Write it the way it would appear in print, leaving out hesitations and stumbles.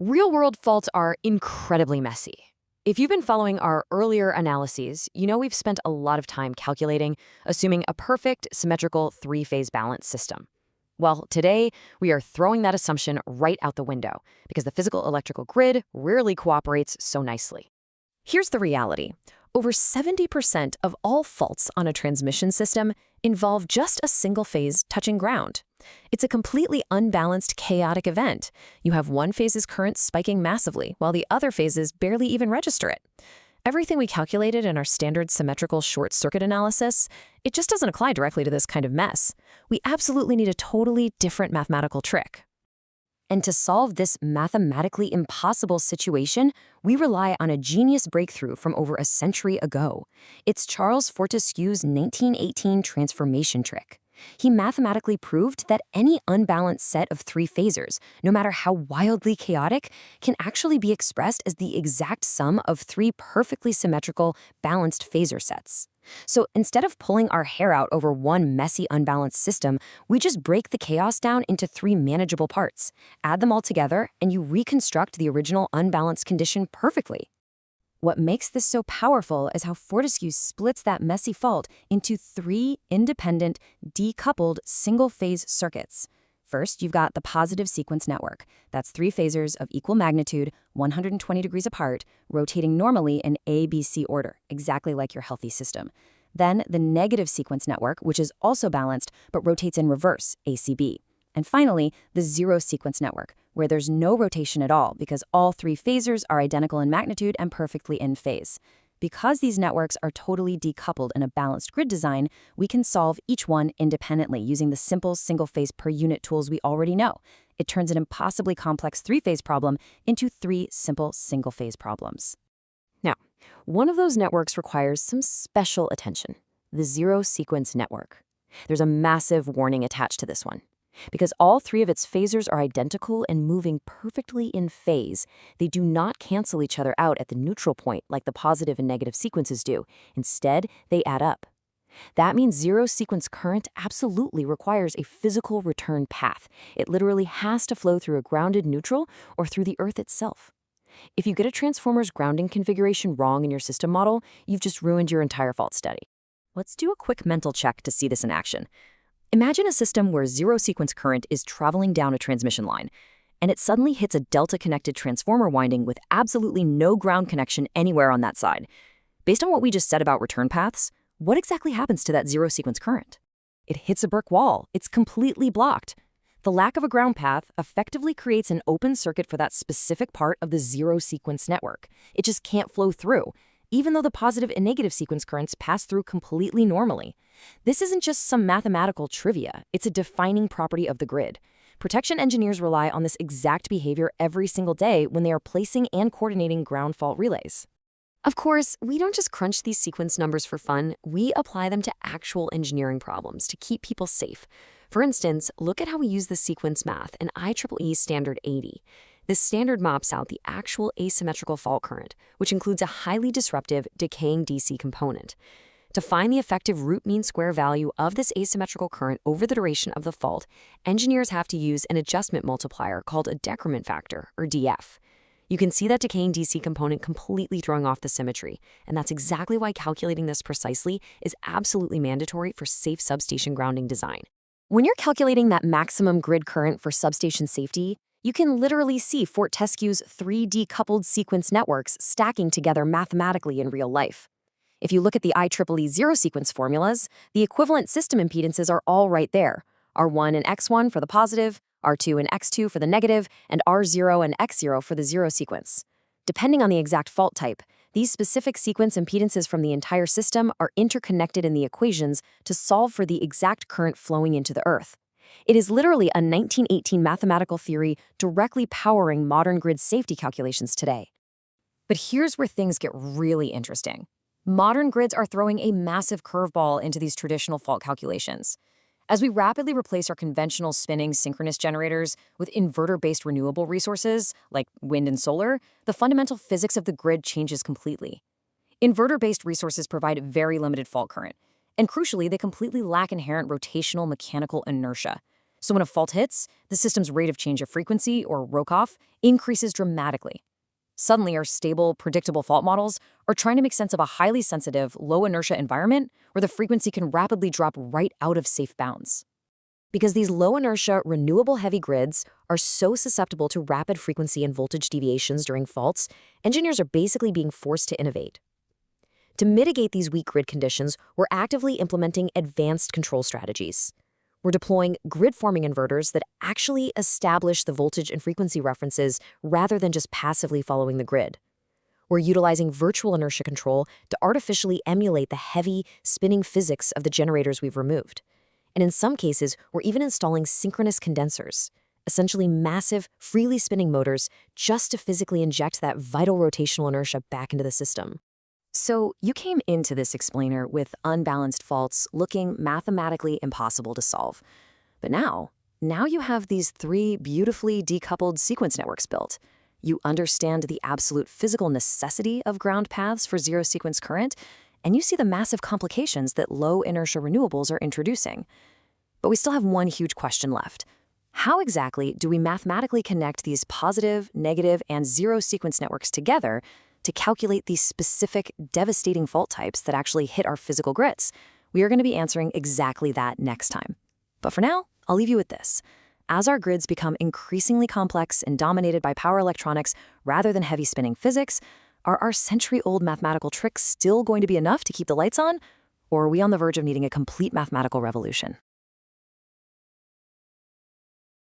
Real-world faults are incredibly messy. If you've been following our earlier analyses, you know we've spent a lot of time calculating, assuming a perfect, symmetrical three-phase balance system. Well, today, we are throwing that assumption right out the window because the physical electrical grid rarely cooperates so nicely. Here's the reality. Over 70% of all faults on a transmission system involve just a single phase touching ground. It's a completely unbalanced, chaotic event. You have one phase's current spiking massively, while the other phases barely even register it. Everything we calculated in our standard symmetrical short circuit analysis, it just doesn't apply directly to this kind of mess. We absolutely need a totally different mathematical trick. And to solve this mathematically impossible situation, we rely on a genius breakthrough from over a century ago. It's Charles Fortescue's 1918 transformation trick. He mathematically proved that any unbalanced set of three phasors, no matter how wildly chaotic, can actually be expressed as the exact sum of three perfectly symmetrical, balanced phasor sets. So instead of pulling our hair out over one messy, unbalanced system, we just break the chaos down into three manageable parts, add them all together, and you reconstruct the original unbalanced condition perfectly. What makes this so powerful is how Fortescue splits that messy fault into three independent, decoupled, single-phase circuits. First, you've got the positive sequence network. That's three phasors of equal magnitude, 120 degrees apart, rotating normally in ABC order, exactly like your healthy system. Then, the negative sequence network, which is also balanced, but rotates in reverse, ACB. And finally, the zero sequence network, where there's no rotation at all because all three phasors are identical in magnitude and perfectly in phase. Because these networks are totally decoupled in a balanced grid design, we can solve each one independently using the simple single-phase per unit tools we already know. It turns an impossibly complex three-phase problem into three simple single-phase problems. Now, one of those networks requires some special attention, the zero sequence network. There's a massive warning attached to this one. Because all three of its phasors are identical and moving perfectly in phase, they do not cancel each other out at the neutral point like the positive and negative sequences do. Instead, they add up. That means zero sequence current absolutely requires a physical return path. It literally has to flow through a grounded neutral or through the Earth itself. If you get a transformer's grounding configuration wrong in your system model, you've just ruined your entire fault study. Let's do a quick mental check to see this in action. Imagine a system where zero-sequence current is traveling down a transmission line, and it suddenly hits a delta-connected transformer winding with absolutely no ground connection anywhere on that side. Based on what we just said about return paths, what exactly happens to that zero-sequence current? It hits a brick wall. It's completely blocked. The lack of a ground path effectively creates an open circuit for that specific part of the zero-sequence network. It just can't flow through, even though the positive and negative sequence currents pass through completely normally. This isn't just some mathematical trivia, it's a defining property of the grid. Protection engineers rely on this exact behavior every single day when they are placing and coordinating ground fault relays. Of course, we don't just crunch these sequence numbers for fun, we apply them to actual engineering problems to keep people safe. For instance, look at how we use the sequence math in IEEE Standard 80. This standard maps out the actual asymmetrical fault current, which includes a highly disruptive, decaying DC component. To find the effective root mean square value of this asymmetrical current over the duration of the fault, engineers have to use an adjustment multiplier called a decrement factor, or DF. You can see that decaying DC component completely throwing off the symmetry, and that's exactly why calculating this precisely is absolutely mandatory for safe substation grounding design. When you're calculating that maximum grid current for substation safety, you can literally see Fortescue's three decoupled sequence networks stacking together mathematically in real life. If you look at the IEEE zero-sequence formulas, the equivalent system impedances are all right there. R1 and X1 for the positive, R2 and X2 for the negative, and R0 and X0 for the zero sequence. Depending on the exact fault type, these specific sequence impedances from the entire system are interconnected in the equations to solve for the exact current flowing into the Earth. It is literally a 1918 mathematical theory directly powering modern grid safety calculations today. But here's where things get really interesting. Modern grids are throwing a massive curveball into these traditional fault calculations. As we rapidly replace our conventional spinning synchronous generators with inverter-based renewable resources, like wind and solar, the fundamental physics of the grid changes completely. Inverter-based resources provide very limited fault current, and crucially, they completely lack inherent rotational mechanical inertia. So when a fault hits, the system's rate of change of frequency, or ROCOF, increases dramatically. Suddenly, our stable, predictable fault models are trying to make sense of a highly sensitive, low-inertia environment where the frequency can rapidly drop right out of safe bounds. Because these low-inertia, renewable heavy grids are so susceptible to rapid frequency and voltage deviations during faults, engineers are basically being forced to innovate. To mitigate these weak grid conditions, we're actively implementing advanced control strategies. We're deploying grid-forming inverters that actually establish the voltage and frequency references rather than just passively following the grid. We're utilizing virtual inertia control to artificially emulate the heavy, spinning physics of the generators we've removed. And in some cases, we're even installing synchronous condensers, essentially massive, freely spinning motors, just to physically inject that vital rotational inertia back into the system. So you came into this explainer with unbalanced faults looking mathematically impossible to solve. But now you have these three beautifully decoupled sequence networks built. You understand the absolute physical necessity of ground paths for zero-sequence current, and you see the massive complications that low-inertia renewables are introducing. But we still have one huge question left. How exactly do we mathematically connect these positive, negative, and zero-sequence networks together to calculate these specific, devastating fault types that actually hit our physical grids? We are going to be answering exactly that next time. But for now, I'll leave you with this. As our grids become increasingly complex and dominated by power electronics rather than heavy spinning physics, are our century-old mathematical tricks still going to be enough to keep the lights on? Or are we on the verge of needing a complete mathematical revolution?